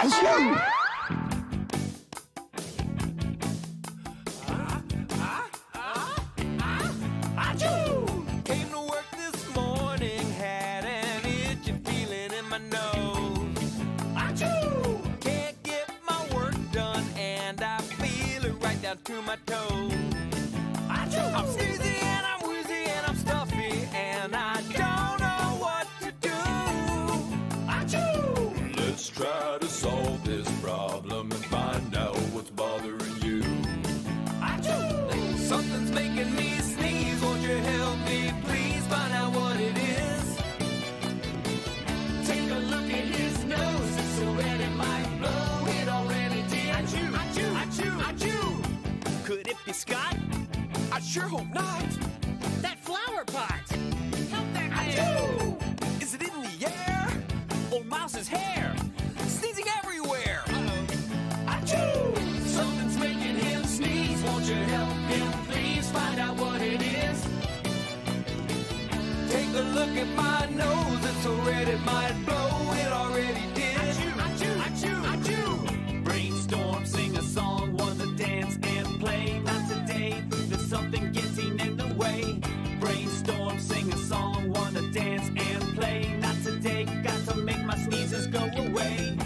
Achoo! Came to work this morning, had an itchy feeling in my nose. Achoo! Can't get my work done, and I feel it right down to my toes. Achoo! I'm sneezy and I'm woozy and I'm stuffy, and I don't know what to do. Achoo! Let's try to solve this problem and find out what's bothering you. Achoo! Something's making me sneeze, won't you help me please find out what it is? Take a look at his nose, it's so red it might blow, it already did. Achoo! Achoo! Achoo! Achoo! Could it be Scott? I sure hope not. That flower pot! Help that man! Achoo! Is it in the air? Or Mouse's hair? Sneezing everywhere! Achoo! Something's making him sneeze, won't you help him please find out what it is? Take a look at my nose, it's so red it might blow, it already did. Achoo! Achoo! Achoo! Achoo! Brainstorm, sing a song, wanna dance and play. Not today, there's something getting in the way. Brainstorm, sing a song, wanna dance and play. Not today, got to make my sneezes go away.